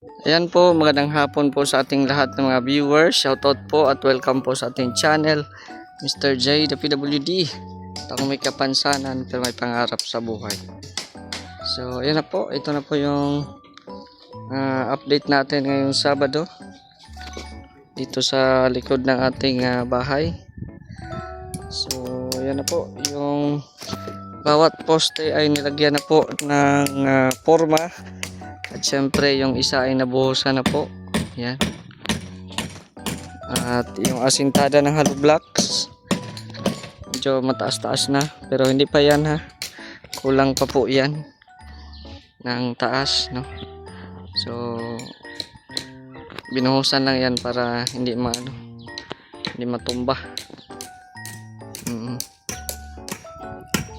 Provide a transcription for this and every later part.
Ayan po, magandang hapon po sa ating lahat ng mga viewers. Shoutout po at welcome po sa ating channel, Mr. J, the PWD. Ako may kapansanan pero may pangarap sa buhay. So, ayan na po. Ito na po yung update natin ngayong Sabado. Dito sa likod ng ating bahay. So, ayan na po. Yung bawat poste ay nilagyan na po ng forma. At syempre yung isa ay nabuhusan na po. Yan. At yung asintada ng hollow blocks, medyo mataas-taas na. Pero hindi pa yan ha. Kulang pa po yan ng taas, no? So binuhusan lang yan para hindi hindi matumba.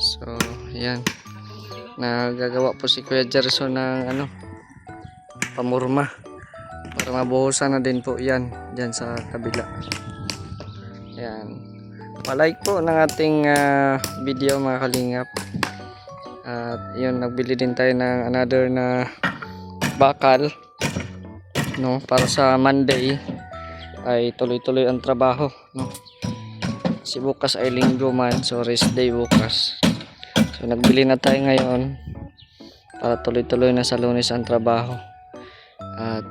So yan. Nagagawa po si Kuya Jerson ng pamurma para mabuhusan na din po yan dyan sa kabila. Yan, palike po ng ating video mga kalingap. At yun, nagbili din tayo ng another na bakal, no, para sa Monday ay tuloy-tuloy ang trabaho, no. Si bukas ay linggo man, so rest day bukas. So nagbili na tayo ngayon para tuloy-tuloy na sa Lunes ang trabaho. At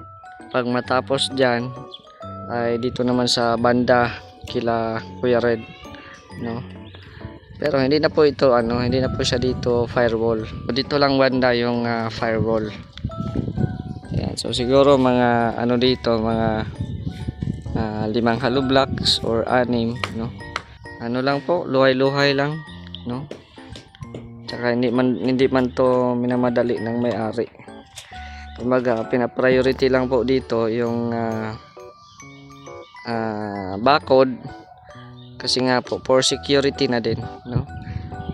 pag matapos dyan ay dito naman sa banda kila Kuya Red, no. Pero hindi na po ito hindi na po siya dito firewall. Dito lang banda yung firewall. Yan. So siguro mga dito mga 5 hollow blocks or 6, no. Lang po, luhay-luhay lang, no. Tsaka hindi man to minamadali ng may-ari. Kumbaga, pina-priority lang po dito yung bakod kasi nga po for security na din, no.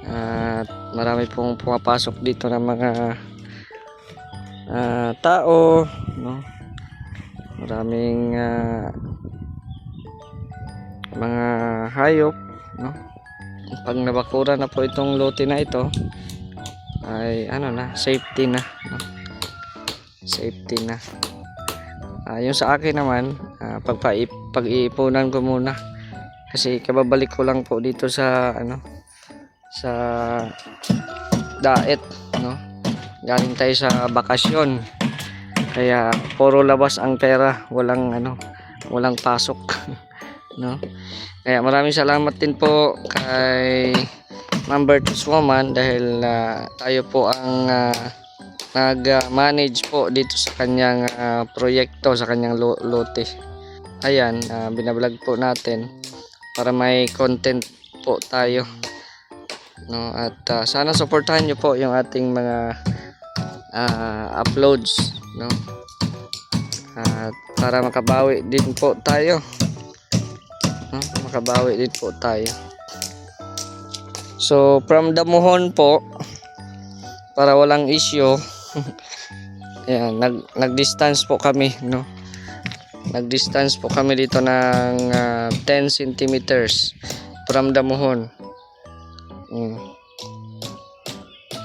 At marami pong pumapasok dito ng mga tao, no. Maraming mga hayop, no. Pag nabakura na po itong lote na ito ay safety na, no. Safety na. Yung sa akin naman, pag-iipunan ko muna kasi kababalik ko lang po dito sa sa daet, no. Galing tayo sa bakasyon kaya puro labas ang pera, walang pasok no. Kaya maraming salamat din po kay Member Woman dahil tayo po ang nag-manage po dito sa kanyang proyekto, sa kanyang lote. Ayan, binablog po natin para may content po tayo, no. At sana suportahan nyo po yung ating mga uploads, no. At para makabawi din po tayo, no? Makabawi din po tayo. So from Damuhon po, para walang issue, ayan, nag-distance po kami, no. Nag-distance po kami dito ng 10 centimeters from Damuhon.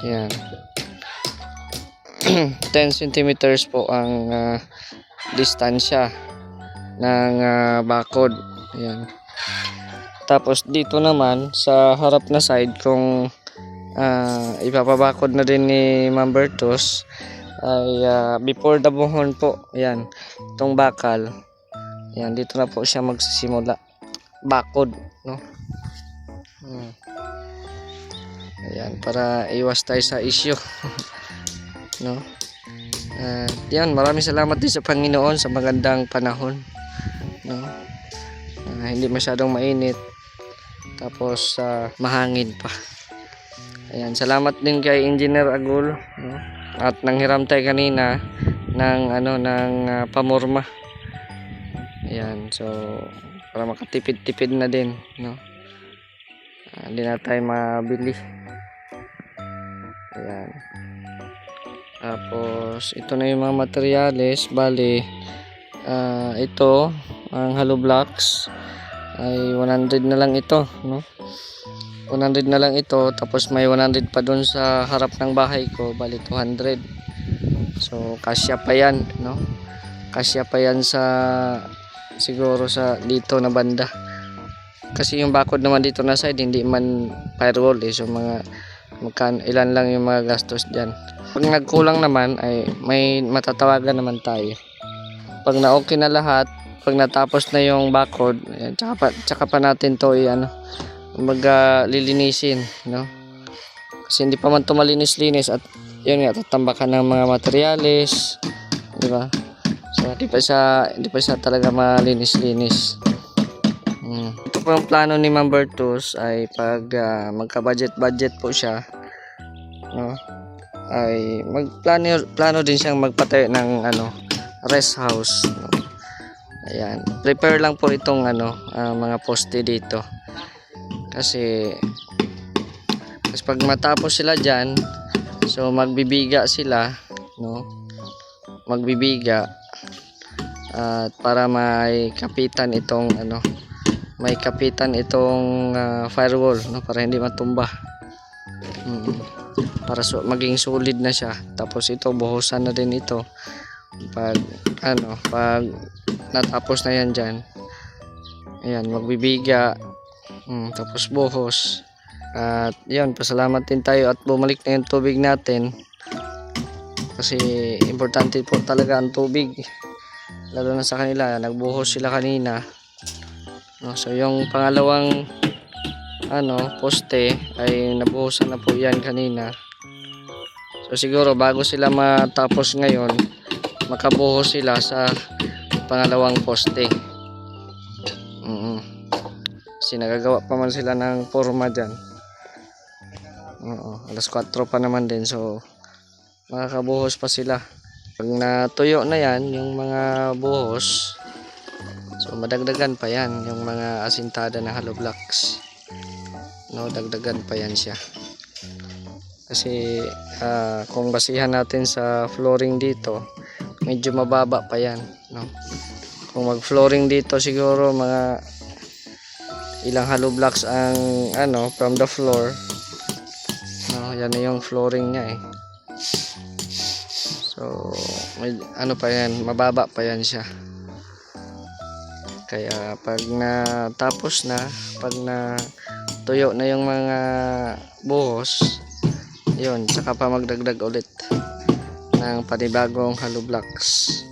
Ayan. 10 centimeters po ang distansya ng bakod. Ayan. Tapos dito naman sa harap na side, kung ipapabakod na din ni Ma'am Bertus ay before Damuhon po, ayan, itong bakal, ayan, dito na po siya magsisimula bakod, no. Ayan, para iwas tayo sa issue no. Yan, maraming salamat din sa Panginoon sa magandang panahon, no. Hindi masyadong mainit, tapos mahangin pa. Ayan, salamat din kay Engineer Agul, no? At nanghiram tayo kanina ng pamorma. Ayan, so para makatipid-tipid na din, no. Hindi na tayo mabili. Ayan. Tapos ito na yung mga materyales. Bali ito ang hollow blocks ay 100 na lang ito, no. 100 na lang ito, tapos may 100 pa doon sa harap ng bahay ko, bali 200. So kasya pa yan, no? Kasya pa yan sa siguro sa dito na banda. Kasi yung bakod naman dito na side hindi man firewall eh. So mga ilan lang yung mga gastos diyan. Pag nagkulang naman ay may matatawagan naman tayo. Pag na okay na lahat, pag natapos na yung bakod, ayan, tsaka pa natin to lilinisin, no? Kasi hindi pa man to malinis-linis at yun nga tatambakan ng mga materyales, di ba? So hindi pa siya talaga malinis-linis. Ito po ang plano ni Ma'am Bertus ay pag magka-budget po siya, no? Ay plano din siyang magpatayo ng rest house, no? Ayan, prepare lang po itong mga poste dito. Kasi pag matapos sila diyan, so magbibiga sila, no? Magbibiga at para may kapitan itong firewall, no, para hindi matumba. Para maging solid na siya. Tapos ito buhusan na din ito pag natapos na yan diyan. Ayan, magbibiga, tapos buhos. At yun, pasalamat din tayo at bumalik na yung tubig natin. Kasi importante po talaga ang tubig, lalo na sa kanila. Nagbuhos sila kanina, no? So yung pangalawang poste ay nabuhusan na po yan kanina. So siguro bago sila matapos ngayon, makabuhos sila sa pangalawang poste. Kasi nagagawa pa man sila ng forma dyan. Alas 4 pa naman din, so makakabuhos pa sila. Pag natuyo na yan yung mga buhos, so madagdagan pa yan yung mga asintada na hollow blocks, no? Dagdagan pa yan siya. Kasi kung basihan natin sa flooring dito, medyo mababa pa yan, no? Kung mag flooring dito siguro mga ilang hollow blocks ang from the floor, no? Yan na yung flooring niya eh. So may pa yan, mababa pa yan siya. Kaya pag natapos na, pag na tuyo na yung mga buhos, yun, saka pa magdagdag ulit ng panibagong hollow blocks.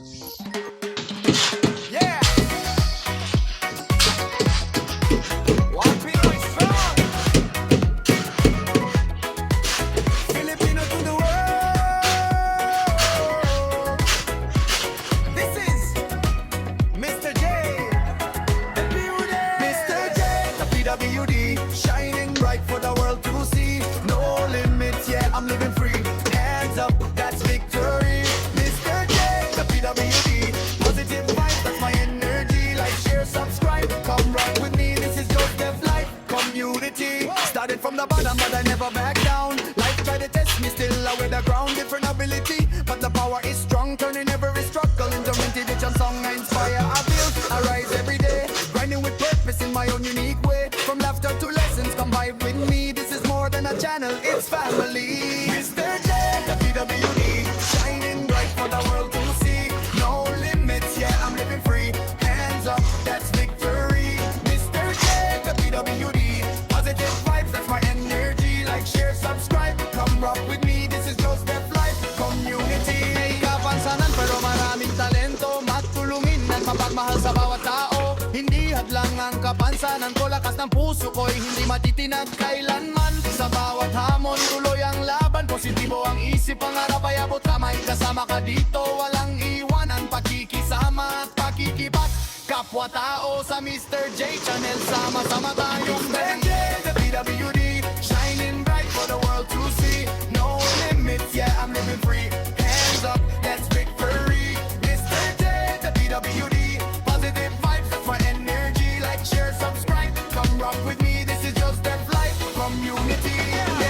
Shining bright for the world to see. No limits, yeah, I'm living free. Hands up, that's victory. Mr. J, the PWD. Positive vibes, that's my energy. Like, share, subscribe, come rock with me. This is Joseph Life Community. Started from the bottom, but I never back down. Life try to test me, still I wear the ground. Different ability, but the power is strong. Turning every struggle into motivation song. I inspire, I build, I rise every day. Grinding with purpose in my own unique way. From laughter to lessons, come vibe with me. This is more than a channel, it's family. Mr. J, the PWD, shining bright for the world to see. No limits, yeah, I'm living free. Hands up, that's victory. Mr. J, the PWD, positive vibes, that's my energy. Like, share, subscribe, come rock with me. This is Joseph Life Community. May kapansanan pero maraming talento. Matulungin at mapagmahal sa bawat tao. Hindi hadlang ang kapansanan ko, lakas ng puso ko'y hindi matitinag kailanman. Sa bawat hamon, tuloy ang laban. Positibo ang isip, pangarap ay abot kamay. Kasama ka dito, walang iwanan. Pakikisama at pakikipat, kapwa-tao sa Mr. J Channel. Sama-sama tayong Mr. J, the PWD, shining bright for the world to see. No limits, yeah, I'm living free. Hands up, that's victory. Mr. J, the PWD, positive vibes, that's my energy. Like, share, subscribe, come rock with me. This is just that life community. Yeah.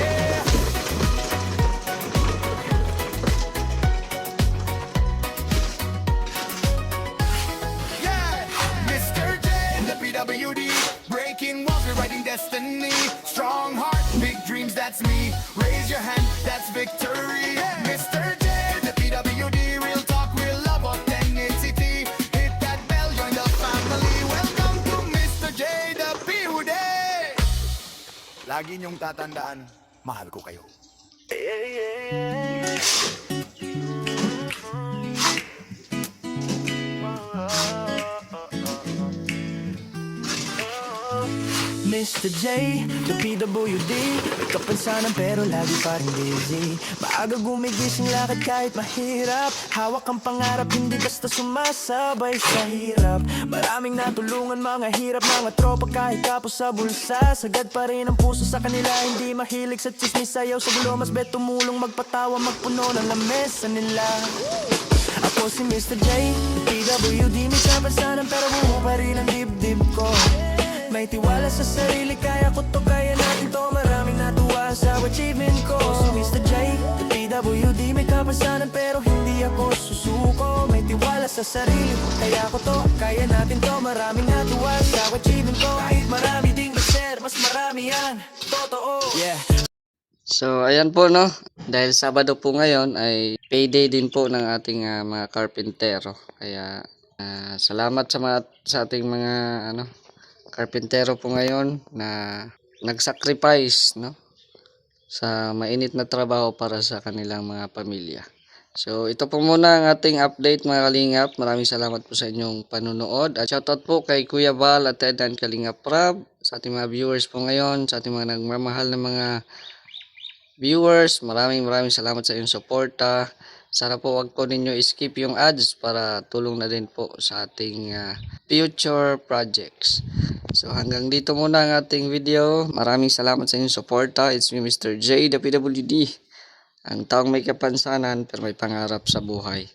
Yeah. Mr. J, the PWD, breaking walls, rewriting destiny. Strong heart, big dreams, that's me. Raise your hand, that's victory. Mr. J, the PWD, lagi niyong tatandaan, mahal ko kayo. Mr. J, the PWD May kapansanan pero lagi pa rin busy Maaga gumigising lakad kahit mahirap Hawak ang pangarap, hindi basta sumasabay sa hirap Maraming natulungan mga hirap, mga tropa kahit kapos sa bulsa Sagad pa rin ang puso sa kanila, hindi mahilig sa chismis Sayaw sa gulo, mas bet tumulong magpatawa, magpuno ng lamesa nila Ako si Mr. J, the PWD May kapansanan pero buo pa rin ang dibdib ko May tiwala sa sarili, kaya ko to, kaya natin to Maraming natuwa sa achievement ko Si Mr. J, the PWD May kapansanan pero hindi ako susuko May tiwala sa sarili, kaya ko to, kaya natin to Maraming natuwa sa achievement ko Kahit marami ding baser, mas marami yan Totoo, yeah. So ayan po no, dahil Sabado po ngayon ay payday din po ng ating mga karpintero. Kaya salamat sa ating mga karpintero po ngayon na nagsacrifice no sa mainit na trabaho para sa kanilang mga pamilya. So ito po muna ang ating update mga kalingap. Maraming salamat po sa inyong panunood at shoutout po kay Kuya Val at Ted and Kalingap Rab, sa ating mga viewers po ngayon, sa ating mga nagmamahal na mga viewers. Maraming salamat sa inyong suporta. Sana po wag po ninyo skip yung ads para tulong na din po sa ating future projects. So hanggang dito muna ang ating video. Maraming salamat sa inyong suporta. It's me Mr. J, the PWD. Ang taong may kapansanan pero may pangarap sa buhay.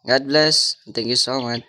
God bless. Thank you so much.